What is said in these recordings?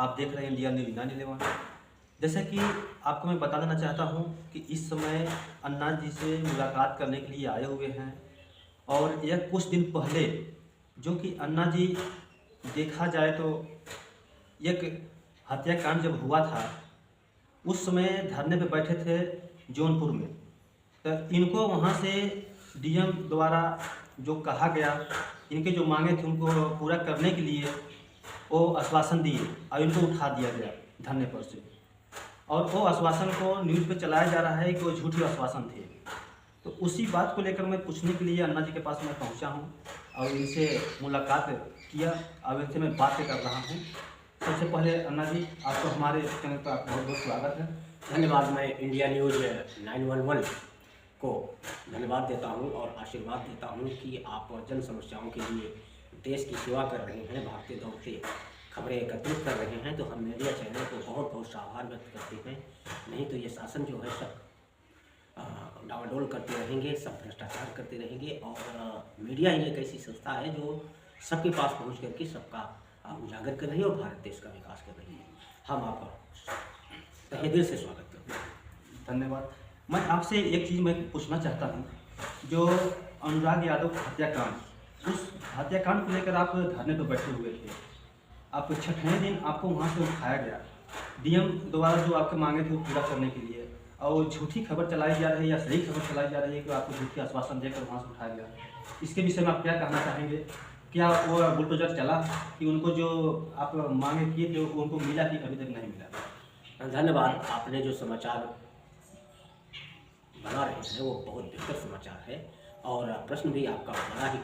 आप देख रहे हैं इंडिया न्यूज़ 911। जैसा कि आपको मैं बता देना चाहता हूं कि इस समय अन्ना जी से मुलाकात करने के लिए आए हुए हैं। और यह कुछ दिन पहले जो कि अन्ना जी, देखा जाए तो एक हत्याकांड जब हुआ था उस समय धरने पे बैठे थे जौनपुर में। तो इनको वहाँ से डीएम द्वारा जो कहा गया, इनके जो मांगे थे उनको पूरा करने के लिए वो आश्वासन दिए और इनको उठा दिया गया धरने पर से। और वो आश्वासन को न्यूज़ पे चलाया जा रहा है कि वो झूठे आश्वासन थे। तो उसी बात को लेकर मैं पूछने के लिए अन्ना जी के पास मैं पहुंचा हूं और इनसे मुलाकात किया। अब इनसे मैं बात कर रहा हूं। सबसे पहले अन्ना जी, आपको हमारे चैनल पर आपका बहुत बहुत स्वागत है। धन्यवाद। मैं इंडिया न्यूज़ 911 को धन्यवाद देता हूं और आशीर्वाद देता हूं कि आप जन समस्याओं के लिए देश की सेवा कर रहे हैं, भागते दौड़ते खबरें एकत्रित कर रहे हैं। तो हम मीडिया चैनल को बहुत बहुत आभार व्यक्त करते हैं। नहीं तो ये शासन जो है सब डावाडोल करते रहेंगे, सब भ्रष्टाचार करते रहेंगे। और मीडिया ही एक ऐसी संस्था है जो सबके पास पहुँच करके सबका उजागर कर रही है और भारत देश का विकास कर रही है। हम आपका तहे दिल से स्वागत करते हैं। धन्यवाद। मैं आपसे एक चीज़ मैं पूछना चाहता हूं, जो अनुराग यादव हत्याकांड, उस हत्याकांड को लेकर आप धरने पर बैठे हुए थे। आप छठवें दिन आपको वहाँ से उठाया गया डीएम द्वारा जो आपके मांगे थे वो पूरा करने के लिए, और झूठी खबर चलाई जा रही है या सही खबर चलाई जा रही है कि आपको झूठी आश्वासन देकर वहाँ से उठाया गया। इसके विषय में आप क्या कहना चाहेंगे? क्या वो बुलडोजर चला कि उनको जो आप मांगे किए थे उनको मिला कि अभी तक नहीं मिला? धन्यवाद। आपने जो समाचार बना रहे हैं वो बहुत बेहतर समाचार है और प्रश्न भी आपका बड़ा ही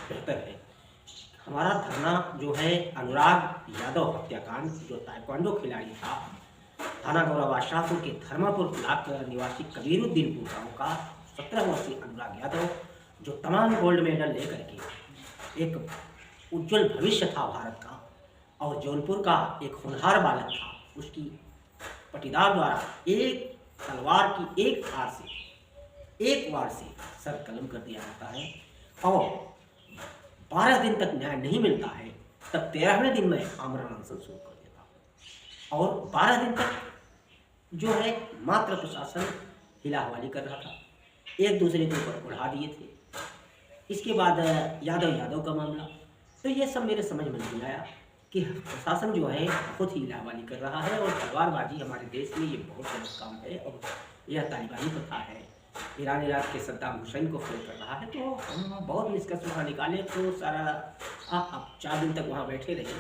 बेहतर है। हमारा धरना जो है अनुराग यादव हत्याकांड, जो ताइक्वांडो खिलाड़ी था, थाना गौरव शाहपुर के धर्मापुर ब्लॉक निवासी कबीरुद्दीनपुर गाँव का 17 वर्षीय अनुराग यादव, जो तमाम गोल्ड मेडल लेकर के एक उज्जवल भविष्य था भारत का और जौनपुर का एक होनहार बालक था, उसकी पटीदार द्वारा एक तलवार की एक वार से सर कलम कर दिया जाता है और 12 दिन तक न्याय नहीं मिलता है। तब 13वें दिन में आमरण अनशन शुरू कर देता और 12 दिन तक जो है मात्र प्रशासन हिला हवाली कर रहा था, एक दूसरे के ऊपर उड़ा दिए थे। इसके बाद यादव का मामला, तो ये सब मेरे समझ में नहीं आया कि प्रशासन जो है बहुत ही हिलावाली कर रहा है और तलवारबाजी हमारे देश में ये बहुत गलत काम है और यह तालिबानी प्रथा है। ईरान इराक के सद्दाम हुसैन को फेल कर रहा है। तो हम बहुत निष्कर्ष वहाँ निकाले तो सारा आप 4 दिन तक वहाँ बैठे रहे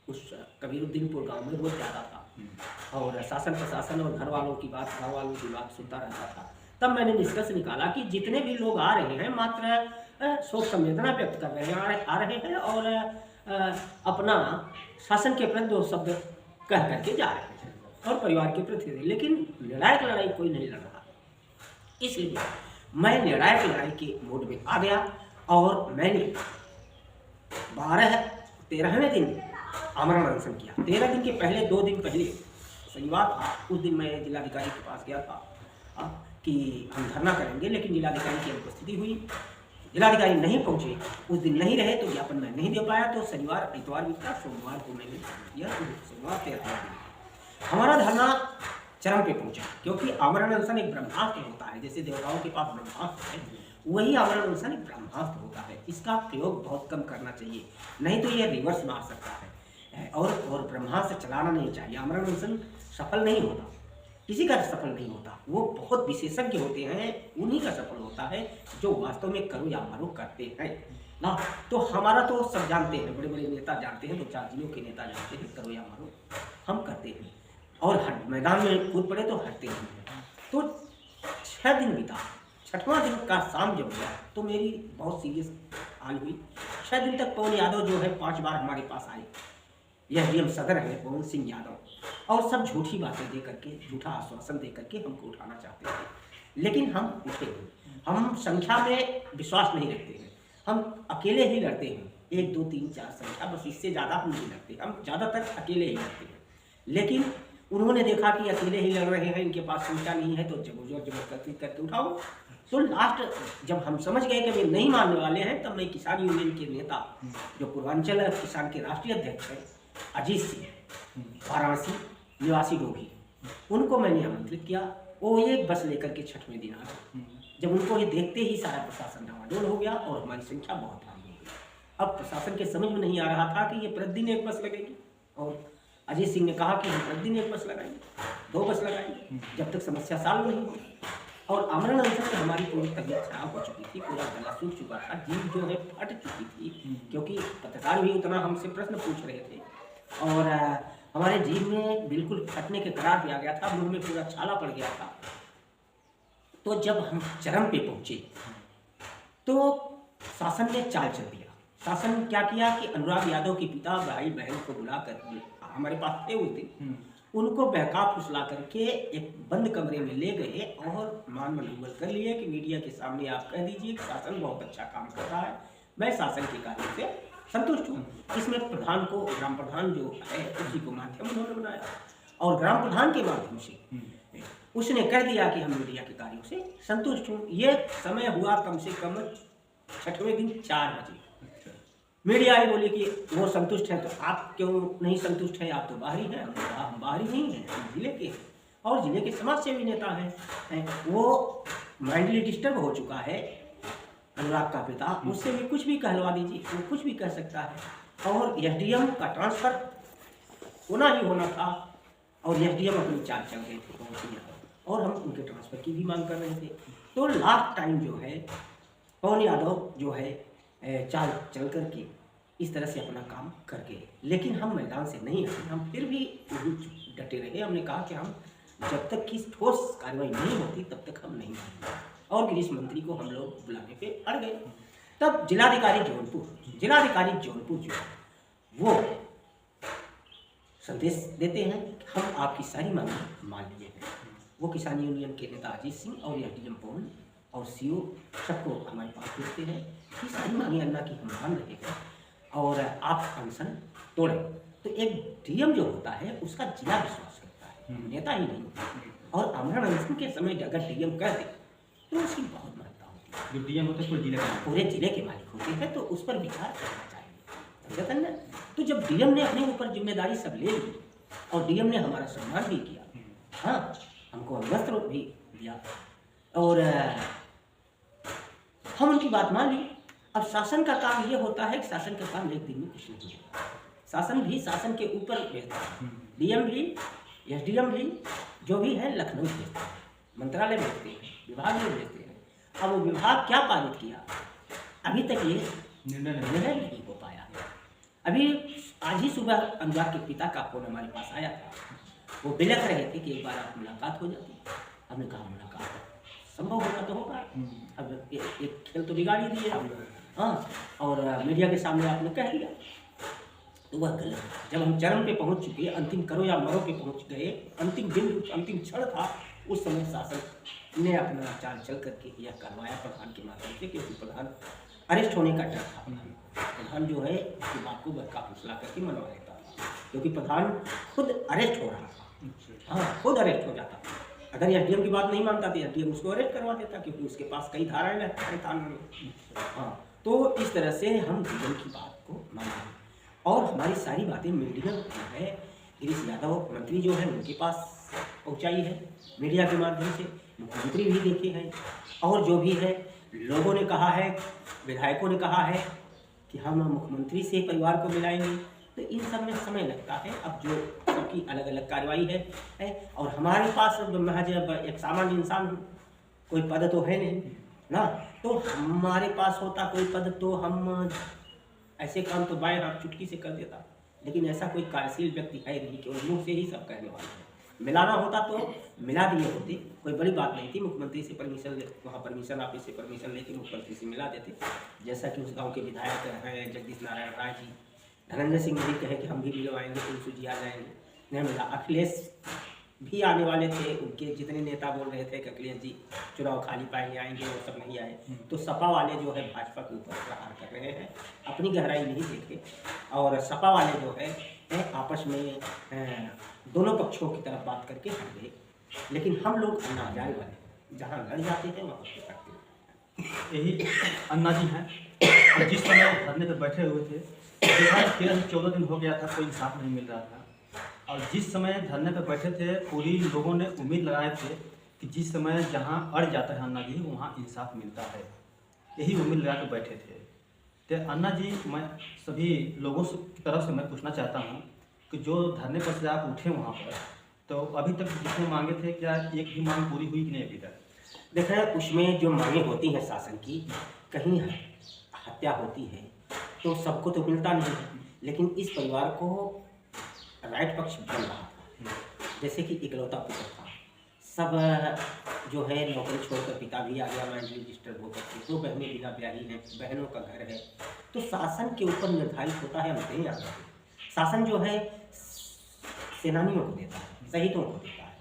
उस कबीरुद्दीनपुर गांव में, रोज ज़्यादा था और शासन प्रशासन और घर वालों की बात सुनता रहता था। तब मैंने निष्कर्ष निकाला कि जितने भी लोग आ रहे हैं मात्र शोक संवेदना व्यक्त कर रहे हैं, आ रहे हैं और अपना शासन के प्रति दो शब्द कह करके जा रहे हैं और परिवार के प्रति, लेकिन निर्णायक लड़ाई कोई नहीं लड़ रहा। इसलिए मैं निर्णायक लड़ाई के मूड में आ गया और मैंने 13वें दिन आमरण अनशन किया। 13 दिन के पहले 2 दिन पहले शनिवार था, उस दिन मैं जिलाधिकारी के पास गया था कि हम धरना करेंगे, लेकिन जिलाधिकारी की अनुपस्थिति हुई, जिलाधिकारी नहीं पहुंचे, उस दिन नहीं रहे तो ज्ञापन मैं नहीं दे पाया। तो शनिवार इतवार भी था, सोमवार को मैंने दिया। तो सोमवार 13 दिन हमारा धरना चरम पे पहुंचा, क्योंकि आमरण अनशन एक ब्रह्मास्त्र होता है। जैसे देवताओं के पास ब्रह्मास्त्र है, वही आमरण अनशन एक ब्रह्मास्त्र होता है। इसका प्रयोग बहुत कम करना चाहिए, नहीं तो ये रिवर्स मार सकता है और ब्रह्मास्त्र चलाना नहीं चाहिए। आमरण अनशन सफल नहीं होता, किसी का सफल नहीं होता, वो बहुत विशेषज्ञ होते हैं, उन्हीं का सफल होता है जो वास्तव में करो या मारो करते हैं ना। तो हमारा तो सब जानते हैं, बड़े बड़े नेता जानते हैं, 2-4 जिलों के नेता जानते हैं, करो या मारो हम करते हैं और मैदान में कूद पड़े तो हटते नहीं हैं। तो 6 दिन बीता, 6वां दिन का शाम जब हुआ तो मेरी बहुत सीरियस हाल हुई। 6 दिन तक पवन यादव जो है 5 बार हमारे पास आए, यह डीएम सदर है पवन सिंह यादव, और सब झूठी बातें दे करके, झूठा आश्वासन दे करके हमको उठाना चाहते थे, लेकिन हम उठे नहीं। हम संख्या में विश्वास नहीं रखते हैं, हम अकेले ही लड़ते हैं, 1 2 3 4 संख्या, बस इससे ज़्यादा हम नहीं लड़ते, हम ज़्यादातर अकेले ही लड़ते हैं। लेकिन उन्होंने देखा कि अकेले ही लड़ रहे हैं, इनके पास संख्या नहीं है, तो जबरदस्ती करके उठाओ। तो लास्ट जब हम समझ गए कि वे नहीं मानने वाले हैं, तब मैं किसान यूनियन के नेता, जो पूर्वांचल किसान के राष्ट्रीय अध्यक्ष हैं, अजीत सिंह वाराणसी निवासी डोभी, उनको मैंने आमंत्रित किया। वो एक बस लेकर के 6वें दिन आ गए। जब उनको ये देखते ही सारा प्रशासन डावाडोल हो गया और हमारी संख्या बहुत भारी हो गई। अब प्रशासन के समझ में नहीं आ रहा था कि ये प्रतिदिन एक बस लगेगी, और अजीत सिंह ने कहा कि हम प्रतिदिन एक बस लगाएंगे, 2 बस लगाएंगे, जब तक समस्या सॉल्व नहीं होगी। और आमरण अनशन में हमारी पूरी तबीयत खराब हो चुकी थी, पूरा गला सूख चुका था, जीभ जो है फट चुकी थी, क्योंकि पत्रकार भी उतना हमसे प्रश्न पूछ रहे थे, और हमारे जीभ में बिल्कुल फटने के कगार पे आ गया था, मुंह में पूरा छाला पड़ गया था। तो जब हम चरम पे पहुंचे तो शासन ने चाल चल दिया। शासन क्या किया कि अनुराग यादव के पिता भाई बहन को बुलाकर, हमारे पास थे उस दिन, उनको बहका फुसला करके एक बंद कमरे में ले गए और मान मनोबल कर लिए कि मीडिया के सामने आप कह दीजिए कि शासन बहुत अच्छा काम कर रहा है, मैं शासन के कार्य से संतुष्ट हूँ। इसमें प्रधान को, ग्राम प्रधान जो है उसी को माध्यम उन्होंने बनाया, और ग्राम प्रधान के माध्यम से उसने कह दिया कि हम मीडिया के कार्यों से संतुष्ट हूँ। ये समय हुआ कम से कम 6वें दिन 4 बजे। मीडिया ही बोली कि वो संतुष्ट है, तो आप क्यों नहीं संतुष्ट हैं, आप तो बाहरी हैं। हमने कहा हम बाहरी नहीं हैं, हम जिले के हैं, और जिले के समाज सेवी नेता हैं। वो माइंडली डिस्टर्ब हो चुका है अनुराग का पिता, उससे भी कुछ भी कहलवा दीजिए, वो कुछ भी कह सकता है। और एसडीएम का ट्रांसफर होना ही होना था, और एसडीएम अपनी चाल चल रहे थे पहुँचने, और हम उनके ट्रांसफर की भी मांग कर रहे थे। तो लास्ट टाइम जो है पवन यादव जो है चाल चल करके इस तरह से अपना काम कर गए, लेकिन हम मैदान से नहीं हटे, हम फिर भी डटे रहे। हमने कहा कि हम जब तक की ठोस कार्रवाई नहीं होती तब तक हम नहीं मानेंगे, और गृह मंत्री को हम लोग बुलाने पे अड़ गए। तब जिलाधिकारी जौनपुर जो वो संदेश देते हैं कि हम आपकी सारी मांगें मान लिए हैं। वो किसान यूनियन के नेता अजीत सिंह और एसडीएम पवन और सीओ सबको हमारे पास भेजते हैं कि सारी मांगें अन्ना की हम मान रहे हैं और आप अनशन तोड़ें। तो एक डीएम जो होता है उसका जिला विश्वास करता है, नेता ही नहीं। और आमरण अनशन के समय अगर डीएम कह दे तो उसकी बहुत महत्ता होती है। जो डीएम होते हैं पूरे जिले के मालिक होते हैं, तो उस पर विचार करना चाहिए, समझे ना। तो जब डीएम ने अपने ऊपर जिम्मेदारी सब ले ली और डीएम ने हमारा सम्मान भी किया, हाँ हमको वस्त्र भी दिया, और हम उनकी बात मान ली। अब शासन का काम ये होता है कि शासन का काम एक दिन में कुछ नहीं होता। शासन भी शासन के ऊपर भेजता है, डीएम भी एसडीएम भी जो भी है लखनऊ भेजते हैं, मंत्रालय भेजते हैं, विभाग में भेजते हैं। अब वो विभाग क्या पारित किया अभी तक ये निर्णय नहीं हो पाया। अभी आज ही सुबह अनुराग के पिता का फोन हमारे पास आया था, वो बिलख रहे थे कि एक बार आप मुलाकात हो जाती। हमने कहा मुलाकात संभव होगा तो होगा, अब एक खेल तो बिगाड़ ही दिए हम लोग, हाँ, और मीडिया के सामने आपने कह दिया तो वह गलत। जब हम चरम पे पहुंच चुके, अंतिम करो या मरो पे पहुंच गए, अंतिम बिंदु अंतिम क्षण था, उस समय शासन ने अपना चाल चल करके यह करवाया प्रधान के माध्यम से, क्योंकि प्रधान अरेस्ट होने का डर था। प्रधान जो है उसकी बात को बहका फुसला करके मनवा लेता था, क्योंकि प्रधान खुद अरेस्ट हो रहा था, हाँ खुद अरेस्ट हो जाता। अगर एसडीएम की बात नहीं मानता तो एसडीएम उसको अरेस्ट करवा देता, क्योंकि उसके पास कई धाराएं रहती थाने में, हाँ। तो इस तरह से हम डीएम की बात को मानते, और हमारी सारी बातें मीडिया जो है गिरीश यादव मंत्री जो है उनके पास पहुंचाई है मीडिया के माध्यम से, मुख्यमंत्री भी देखे हैं, और जो भी है लोगों ने कहा है, विधायकों ने कहा है कि हम मुख्यमंत्री से परिवार को मिलाएंगे। तो इन सब में समय लगता है, अब जो सबकी अलग अलग कार्रवाई है और हमारे पास महज एक सामान्य इंसान हूँ, कोई पद तो है नहीं ना, तो हमारे पास होता कोई पद तो हम ऐसे काम तो बाएं हाथ चुटकी से कर देता, लेकिन ऐसा कोई कार्यशील व्यक्ति है नहीं कि मुँह से ही सब कहने वाले हैं। मिलाना होता तो मिला दिए होते, कोई बड़ी बात नहीं थी। मुख्यमंत्री से परमिशन ले, वहाँ परमिशन ऑफिस से परमिशन लेके मुख्यमंत्री से मिला देते, जैसा कि उस गांव के विधायक हैं जगदीश नारायण राय जी, धनंजय सिंह भी कहे कि हम भी मिलवाएंगे, तुलसी जी आ जाएंगे, नहीं मिला। अखिलेश भी आने वाले थे, उनके जितने नेता बोल रहे थे कि अखिलेश जी चुनाव खाली पाएंगे आएंगे, वो सब नहीं आए। तो सपा वाले जो है भाजपा के ऊपर प्रहार कर रहे हैं, अपनी गहराई नहीं देखे, और सपा वाले जो है आपस में दोनों पक्षों की तरफ बात करके हट गए। लेकिन हम लोग अन्ना हजारे वाले जहाँ लड़ जाते हैं वहाँ पे करते हैं। यही अन्ना जी हैं, और जिस समय धरने पर बैठे हुए थे देखा 13 से 14 दिन हो गया था, कोई इंसाफ नहीं मिल रहा था। और जिस समय धरने पर बैठे थे, पूरी लोगों ने उम्मीद लगाए थे कि जिस समय जहाँ अड़ जाता है अन्ना जी, वहाँ इंसाफ मिलता है, यही उम्मीद लगा कर बैठे थे। तो अन्ना जी, मैं सभी लोगों से की तरफ से मैं पूछना चाहता हूँ कि जो धरने पर से आप उठे वहाँ पर, तो अभी तक जितने मांगे थे, क्या एक भी मांग पूरी हुई कि नहीं अभी तक? देखें, उसमें जो मांगे होती हैं शासन की, कहीं हत्या होती है तो सबको तो मिलता नहीं, लेकिन इस परिवार को राइट पक्ष बन रहा था। जैसे कि इकलौता पुत्र था, सब जो है नौकरी छोड़कर, पिता भी आ गया मैंटली डिस्टर्ब होकर के, 2 बहनें बिना ब्याही हैं, बहनों का घर है, तो शासन के ऊपर निर्धारित होता है, हम नहीं आते। शासन जो है सेनानियों को देता है, शहीदों को देता है,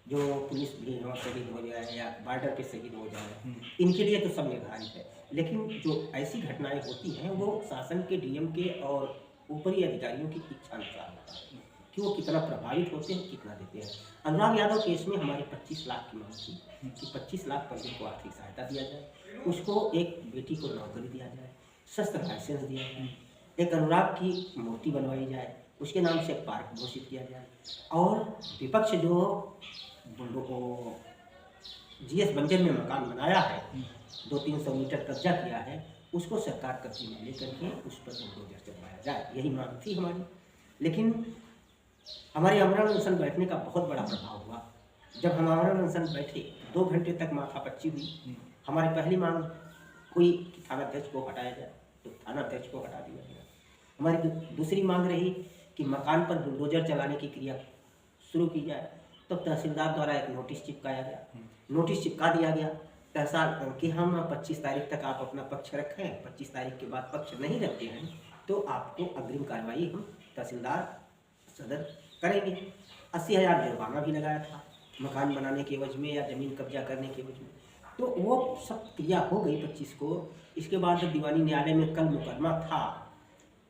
जो पुलिस भी हो शहीद हो जाए या बॉर्डर पे शहीद हो जाए, इनके लिए तो सब निर्धारित है। लेकिन जो ऐसी घटनाएं होती हैं वो शासन के, डीएम के और ऊपरी अधिकारियों की इच्छा अनुसार होता है कि वो कितना प्रभावित होते हैं, कितना देते हैं। अनुराग यादव केस में हमारे 25 लाख की मांग थी कि 25 लाख पर को आर्थिक सहायता दिया जाए, उसको एक बेटी को नौकरी दिया जाए, शस्त्र लाइसेंस दिया जाए, एक अनुराग की मूर्ति बनवाई जाए, उसके नाम से एक पार्क घोषित किया जाए, और विपक्ष जो जीएस बंजर में मकान बनाया है, 200-300 मीटर कब्जा किया है, उसको सरकार कब्जे में लेकर के उस पर बुलडोजर चलवाया जाए, यही मांग थी हमारी। लेकिन हमारे आमरण अनशन बैठने का बहुत बड़ा प्रभाव हुआ। जब हम आमरण अनशन बैठे 2 घंटे तक माथापच्ची हुई। हमारी पहली मांग हुई कि थानाध्यक्ष को हटाया जाए, तो थानाध्यक्ष को हटा दिया गया। हमारी दूसरी मांग रही कि मकान पर बुलडोजर चलाने की क्रिया शुरू की जाए, तो तहसीलदार द्वारा एक नोटिस चिपकाया गया, नोटिस चिपका दिया गया तहसील कि हम 25 तारीख तक आप अपना पक्ष रखें, 25 तारीख के बाद पक्ष नहीं रखते हैं तो आपको अग्रिम कार्रवाई हम तहसीलदार सदर करेंगे। 80,000 जुर्माना भी लगाया था मकान बनाने के एवज में या ज़मीन कब्जा करने के एवज में। तो वो सब क्रिया हो गई 25 को। इसके बाद दीवानी न्यायालय में कल मुकदमा था,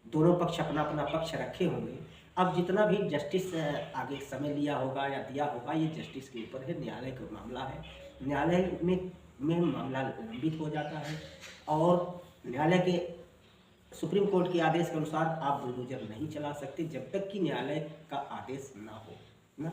दोनों पक्ष अपना अपना पक्ष रखे होंगे। अब जितना भी जस्टिस आगे समय लिया होगा या दिया होगा, ये जस्टिस के ऊपर है, न्यायालय का मामला है। न्यायालय में मामला लंबित हो जाता है और न्यायालय के सुप्रीम कोर्ट के आदेश के अनुसार आप बुलडोजर नहीं चला सकते जब तक कि न्यायालय का आदेश ना हो ना।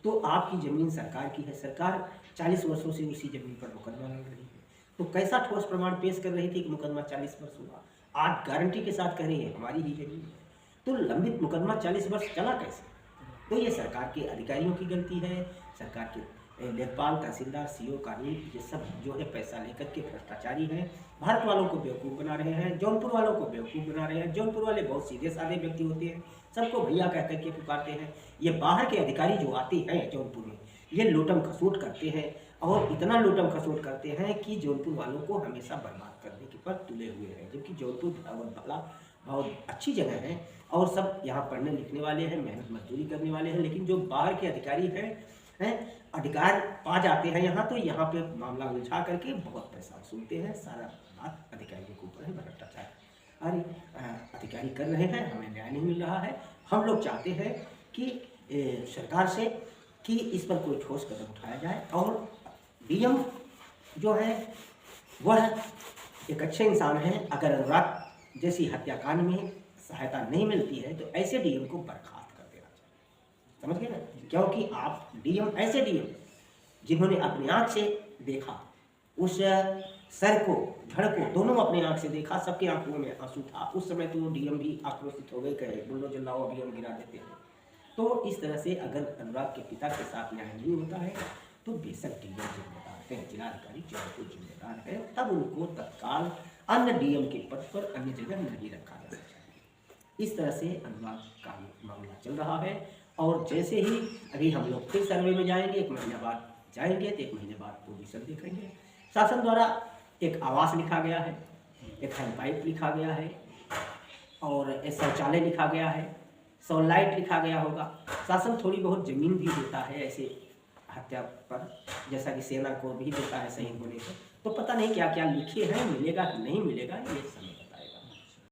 तो आपकी ज़मीन सरकार की है, सरकार 40 वर्षों से उसी ज़मीन पर मुकदमा लड़ रही है। तो कैसा ठोस प्रमाण पेश कर रही थी कि मुकदमा 40 वर्ष हुआ, आज गारंटी के साथ कह रही है हमारी ही ज़मीन है। तो लंबित मुकदमा 40 वर्ष चला कैसे? तो ये सरकार के अधिकारियों की गलती है, सरकार के लेखपाल, तहसीलदार, सीओ, कानूनी, ये सब जो है पैसा लेकर के भ्रष्टाचारी हैं। भारत वालों को बेवकूफ़ बना रहे हैं, जौनपुर वालों को बेवकूफ़ बना रहे हैं। जौनपुर वाले बहुत सीधे साधे व्यक्ति होते हैं, सबको भैया कह करके पुकारते हैं। ये बाहर के अधिकारी जो आते हैं जौनपुर में, ये लूटम खसोट करते हैं और इतना लूटम खसोट करते हैं कि जौनपुर वालों को हमेशा बर्बाद करने के पर तुले हुए हैं। जबकि जौनपुर बहुत अच्छी जगह है और सब यहाँ पढ़ने लिखने वाले हैं, मेहनत मजदूरी करने वाले हैं। लेकिन जो बाहर के अधिकारी हैं अधिकार पा जाते हैं यहाँ, तो यहाँ पे मामला उलझा करके बहुत पैसा वसूलते हैं। सारा बात अधिकारियों के ऊपर है, भ्रष्टाचार अरे अधिकारी कर रहे हैं, हमें न्याय नहीं मिल रहा है। हम लोग चाहते हैं कि सरकार से कि इस पर कोई ठोस कदम उठाया जाए और डीएम जो है वह एक अच्छे इंसान है। अगर अनुराग जैसी हत्याकांड में सहायता नहीं मिलती है तो ऐसे डीएम को बर्खास्त कर देना चाहिए, समझ गए ना? क्योंकि आप डीएम, ऐसे डीएम जिन्होंने अपनी आंख से देखा उस सर को, धड़ को, दोनों अपने आंख से देखा, सबके आंखों में आंसू था। उस समय तो डीएम भी आक्रोशित हो गए, कहे बुलडोजर लाओ, डीएम गिरा देते हैं। तो इस तरह से अगर अनुराग के पिता के साथ न्याय नहीं होता है तो बेशक डीएम जिम्मेदार है, जिलाधिकारी जौनपुर जिम्मेदार है। तब उनको तत्काल अन्य डीएम के पद पर अन्य जगह नहीं रखा जाना चाहिए। इस तरह से अनुराग का मामला चल रहा है और जैसे ही अभी हम लोग फिर सर्वे में जाएंगे, 1 महीने बाद जाएंगे तो 1 महीने बाद पोजीशन देखेंगे। शासन द्वारा एक आवास लिखा गया है, एक हैंडपाइप लिखा गया है और एक शौचालय लिखा गया है, सॉलाइट लिखा गया होगा। शासन थोड़ी बहुत ज़मीन भी देता है ऐसे हत्या पर, जैसा कि सेना को भी देता है शहीद होने पर। तो पता नहीं क्या क्या लिखे हैं, मिलेगा कि नहीं मिलेगा ये समय